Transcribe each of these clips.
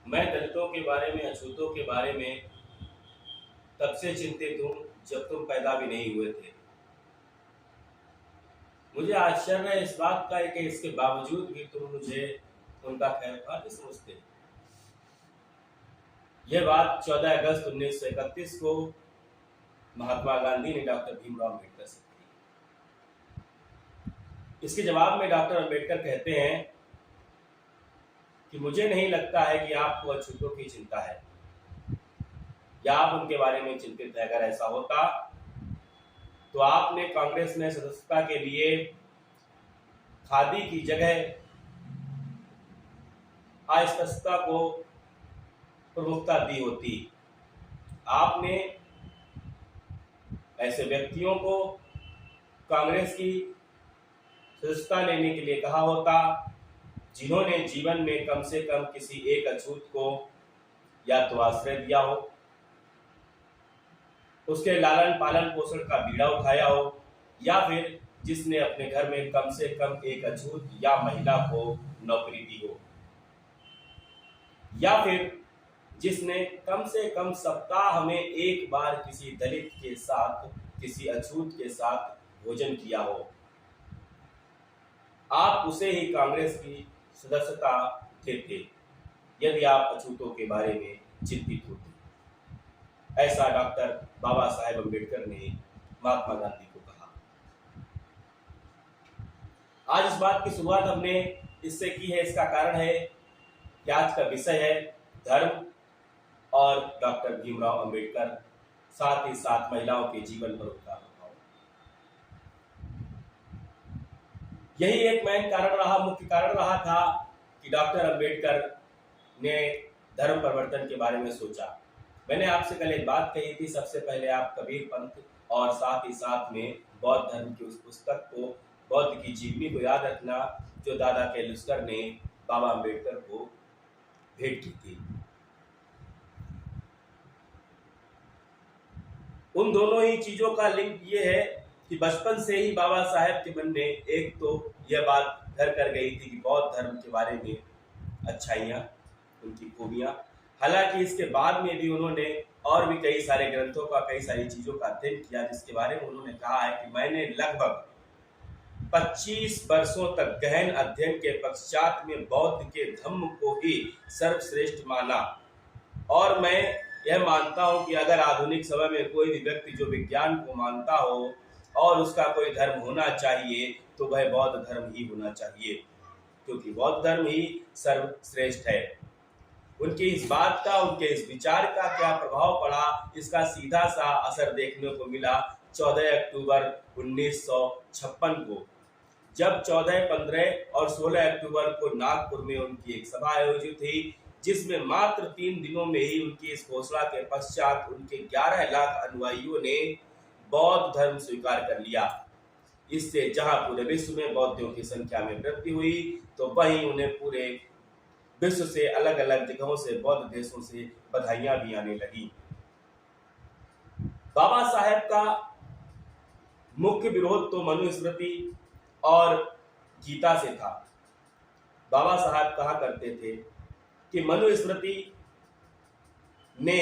मैं दलितों के बारे में, अछूतों के बारे में तब से चिंतित हूँ जब तुम पैदा भी नहीं हुए थे। मुझे आश्चर्य है इस बात का है कि इसके बावजूद भी तुम मुझे उनका खैरख्वाह नहीं समझते। यह बात 14 अगस्त 1931 को महात्मा गांधी ने डॉक्टर भीमराव अम्बेडकर से की। इसके जवाब में डॉक्टर अम्बेडकर कहते हैं कि मुझे नहीं लगता है कि आपको अछूतों की चिंता है या आप उनके बारे में चिंतित है। अगर ऐसा होता तो आपने कांग्रेस में सदस्यता के लिए खादी की जगह अस्पृश्यता को प्रमुखता दी होती। आपने ऐसे व्यक्तियों को कांग्रेस की सदस्यता लेने के लिए कहा होता जिन्होंने जीवन में कम से कम किसी एक अछूत को या तो आश्रय दिया हो, उसके लालन पालन पोषण का बीड़ा उठाया हो, या फिर जिसने अपने घर में कम से कम एक अछूत या महिला को नौकरी दी हो, या फिर जिसने कम से कम सप्ताह में एक बार किसी दलित के साथ, किसी अछूत के साथ भोजन किया हो। आप उसे ही कांग्रेस की सदस्यता देते यदि आप अछूतों के बारे में चिंतित होते। ऐसा डॉक्टर बाबा साहेब अम्बेडकर ने महात्मा गांधी को कहा। आज इस बात की शुरुआत हमने इससे की है। इसका कारण है कि आज का विषय है धर्म और डॉक्टर भीमराव अम्बेडकर, साथ ही साथ महिलाओं के जीवन पर उनका प्रभाव। यही एक मेन कारण रहा, मुख्य कारण रहा था कि डॉक्टर अम्बेडकर ने धर्म परिवर्तन के बारे में सोचा। मैंने आपसे कल एक बात कही थी, सबसे पहले आप कबीर पंथ और साथ ही साथ में बौद्ध धर्म की उस पुस्तक को, बौद्ध की जीवनी को याद रखना जो दादा केलुस्कर ने बाबा अम्बेडकर को भेंट की थी। उन दोनों ही चीजों का लिंक ये है कि बचपन से ही बाबा साहेब के मन में एक तो यह बात घर कर गई थी कि बौद्ध धर्म के बारे में अच्छाइयाँ, उनकी खूबियाँ। हालांकि इसके बाद में भी उन्होंने और भी कई सारे ग्रंथों का, कई सारी चीजों का अध्ययन किया, जिसके बारे में उन्होंने कहा है कि मैंने लगभग 25 वर्षों तक गहन अध्ययन के पश्चात में बौद्ध के धम्म को ही सर्वश्रेष्ठ माना। और मैं यह मानता हूं कि अगर आधुनिक समय में कोई भी व्यक्ति जो विज्ञान को मानता हो और उसका कोई धर्म होना चाहिए तो वह बौद्ध धर्म ही होना चाहिए, क्योंकि बौद्ध धर्म ही सर्वश्रेष्ठ है। उनकी इस बात का, उनके इस विचार का क्या प्रभाव पड़ा, इसका सीधा सा असर देखने को मिला 14 अक्टूबर 1956 को, जब 14, 15 और 16 अक्टूबर को नागपुर में उनकी एक सभा आयोजित हुई, जिसमें मात्र 3 दिनों में ही उनकी इस घोषणा के पश्चात उनके 11 लाख अनुयायियों ने बौद्ध धर्म स्वीकार कर लिया। इससे जहां पूरे विश्व में बौद्धों की संख्या में वृद्धि हुई, तो वहीं उन्हें पूरे विश्व से, अलग अलग जगहों से, बौद्ध देशों से बधाइयां भी आने लगी। बाबा साहेब का मुख्य विरोध तो मनुस्मृति और गीता से था। बाबा साहब कहा करते थे कि मनुस्मृति ने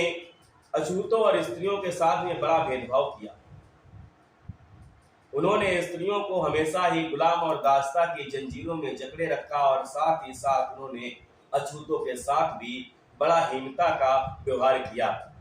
अछूतों और स्त्रियों के साथ में बड़ा भेदभाव किया। उन्होंने स्त्रियों को हमेशा ही गुलाम और दासता की जंजीरों में जकड़े रखा और साथ ही साथ उन्होंने अछूतों के साथ भी बड़ा हीनता का व्यवहार किया।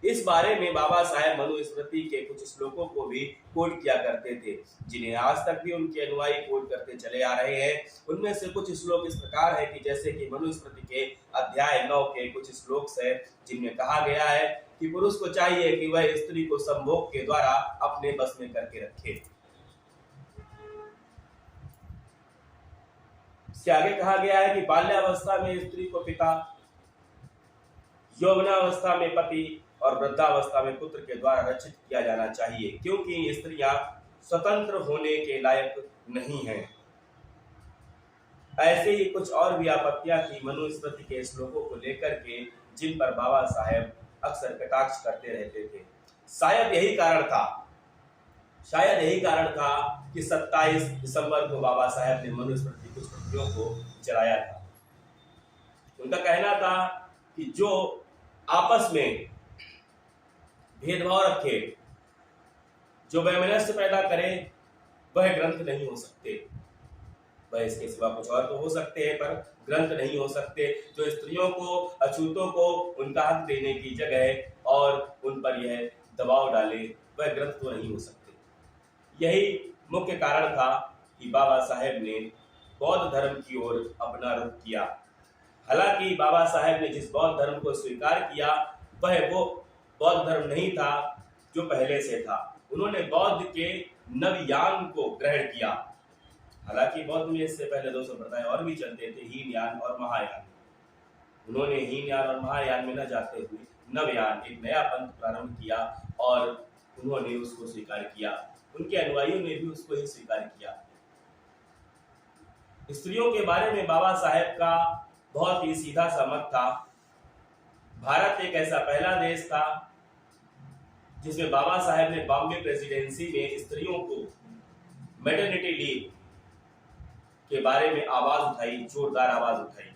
इस बारे में बाबा साहेब मनुस्मृति के कुछ श्लोकों को भी कोट किया करते थे, जिन्हें आज तक भी उनके अनुयायी कोट करते चले आ रहे हैं। उनमें से कुछ श्लोक इस प्रकार है कि जैसे कि मनुस्मृति के अध्याय 9 के कुछ श्लोक है, जिनमें कहा गया है कि पुरुष को चाहिए कि वह स्त्री को संभोग के द्वारा अपने बस में करके रखे। इसके आगे कहा गया है कि बाल्यावस्था में स्त्री को पिता, यौवनावस्था में पति और वृद्धावस्था में पुत्र के द्वारा रक्षित किया जाना चाहिए, क्योंकि स्त्रियां स्वतंत्र होने के लायक नहीं हैं। ऐसे ही कुछ और भी आपत्तियां थी मनुस्मृति के श्लोकों को लेकर के, जिन पर बाबा साहेब अक्सर कटाक्ष करते रहते थे। शायद यही कारण था कि 27 दिसंबर को बाबा साहेब ने मनुस्मृति कुछ प्रतियों को जलाया था। उनका कहना था कि जो आपस में भेदभाव रखे, जो वैमनस्य पैदा करे, वह ग्रंथ नहीं हो सकते। वह इसके सिवा कुछ और तो हो सकते हैं, पर ग्रंथ नहीं हो सकते। जो स्त्रियों को, अछूतों को उनका हक देने की जगह और उन पर यह दबाव डाले, वह ग्रंथ तो नहीं हो सकते। यही मुख्य कारण था कि बाबा साहेब ने बौद्ध धर्म की ओर अपना रुख किया। हालांकि बाबा साहेब ने जिस बौद्ध धर्म को स्वीकार किया, वह वो बौद्ध धर्म नहीं था जो पहले से था। उन्होंने बौद्ध के नवयान को ग्रहण किया। हालांकि बौद्ध में इससे पहले 2 संप्रदाय और भी चलते थे, हीनयान और महायान। उन्होंने हीनयान और महायान में न जाते हुए नवयान, एक नया पंथ प्रारंभ किया और उन्होंने उसको स्वीकार किया। उनके अनुयायियों ने भी उसको ही स्वीकार किया। स्त्रियों के बारे में बाबा साहेब का बहुत ही सीधा सा मत था। भारत एक ऐसा पहला देश था जिसमें बाबा साहेब ने बॉम्बे प्रेसिडेंसी में स्त्रियों को मैटरनिटी लीव के बारे में आवाज उठाई, जोरदार आवाज उठाई।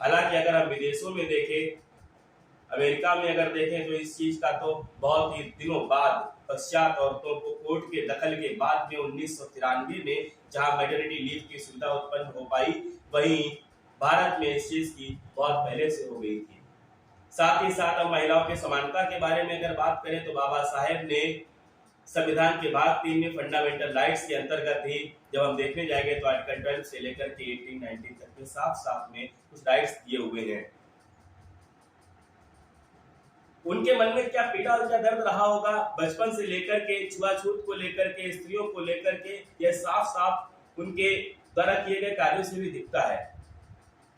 हालांकि अगर हम विदेशों में देखें, अमेरिका में अगर देखें, तो इस चीज का तो बहुत ही दिनों बाद, पश्चात औरतों को कोर्ट के दखल के बाद में 1993 में जहां मैटरनिटी लीव की सुविधा उत्पन्न हो पाई, वहीं भारत में इस चीज की बहुत पहले से हो गई थी। साथ ही साथ हम महिलाओं के समानता के बारे में अगर बात करें, तो बाबा साहेब ने संविधान के भाग 3 में फंडामेंटल राइट्स के अंतर्गत ही जब हम देखने जाएंगे तो आर्टिकल 12 से लेकर के 1890 तक के साफ में कुछ राइट्स दिए हुए हैं। उनके मन में क्या पीड़ा और क्या दर्द रहा होगा, बचपन से लेकर के छुआछूत को लेकर के, स्त्रियों को लेकर के, यह साफ उनके द्वारा किए गए कार्यों से भी दिखता है।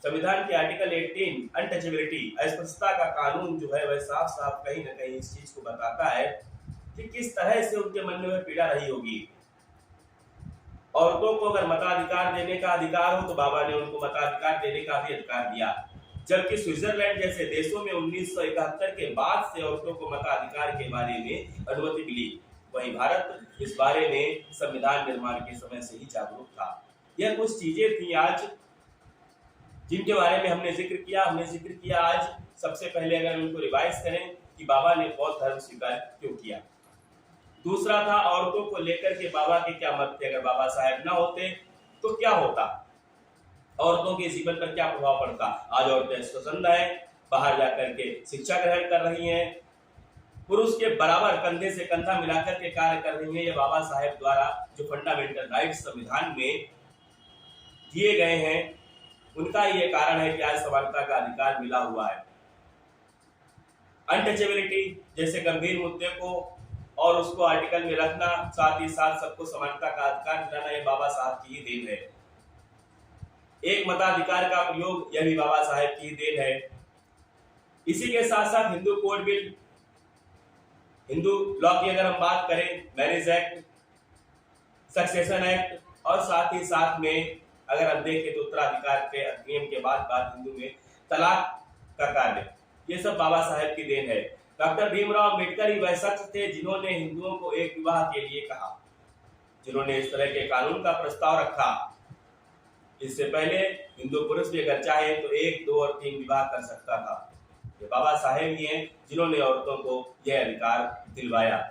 संविधान के आर्टिकल 18 अनटचेबिलिटी, अस्पृश्यता का कानून जो है वह साफ कहीं न कहीं इस चीज को बताता है कि किस तरह से उनके मन में वह पीड़ा रही होगी। औरतों को अगर मताधिकार देने का अधिकार हो तो बाबा ने उनको मताधिकार देने का भी अधिकार दिया, जबकि स्विट्जरलैंड जैसे देशों में 1971 के बाद से औरतों को मताधिकार के बारे में अनुमति मिली, वहीं भारत इस बारे में संविधान निर्माण के समय से ही जागरूक था। यह कुछ चीजें थी आज जिनके बारे में हमने जिक्र किया। आज सबसे पहले अगर उनको रिवाइज करें कि बाबा ने बौद्ध धर्म स्वीकार क्यों किया। दूसरा था औरतों को लेकर के बाबा के क्या मत थे, अगर बाबा साहेब ना होते तो क्या होता, औरतों के जीवन पर क्या प्रभाव पड़ता। आज औरतें स्वतंत्र हैं, बाहर जाकर के शिक्षा ग्रहण कर रही हैं, पुरुष के बराबर कंधे से कंधा मिलाकर के कार्य कर रही हैं। ये बाबा साहेब द्वारा जो फंडामेंटल राइट्स संविधान में दिए गए हैं, उनका ये कारण है कि आज समानता का अधिकार मिला हुआ है। अनटचेबिलिटी जैसे गंभीर मुद्दे को और उसको आर्टिकल में रखना, साथ ही साथ सबको समानता का अधिकार दिलाना, ये बाबा साहब की ही देन है। एक मताधिकार का प्रयोग, यह भी बाबा साहेब की ही देन है। इसी के साथ साथ Hindu code bill, Hindu law की अगर हम बात करें, मैरिज एक्ट, सक्सेशन एक्ट, और साथ ही साथ में अगर हम देखें तो उत्तराधिकार के अधिनियम के बाद हिंदू में तलाक का कार्य, ये सब बाबा साहेब की देन है। डॉक्टर भीमराव अम्बेडकर ही वह शख्स थे जिन्होंने हिंदुओं को एक विवाह के लिए कहा, जिन्होंने इस तरह के कानून का प्रस्ताव रखा। इससे पहले हिंदू पुरुष भी अगर चाहे तो 1, 2 और 3 विवाह कर सकता था। ये बाबा साहेब ही हैं जिन्होंने औरतों को यह अधिकार दिलवाया।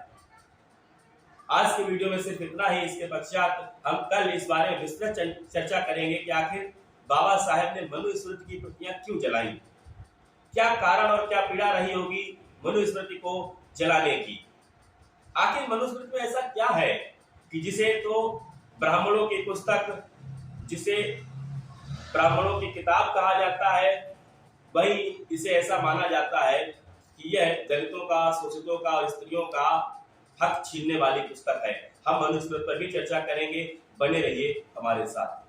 आज की वीडियो में सिर्फ इतना ही। इसके पश्चात हम कल इस बारे में विस्तृत चर्चा करेंगे कि आखिर बाबा साहेब ने मनुस्मृति की प्रतियां क्यों जलाई, क्या कारण और क्या पीड़ा रही होगी मनुस्मृति को जलाने की। आखिर मनुस्मृति में ऐसा क्या है कि जिसे तो ब्राह्मणों की पुस्तक, जिसे ब्राह्मणों की किताब कहा जाता है, वही इसे ऐसा माना जाता है कि यह दलितों का, शोषितों का और स्त्रियों का हक छीनने वाली पुस्तक है। हम मनुस्मृति पर भी चर्चा करेंगे, बने रहिए हमारे साथ।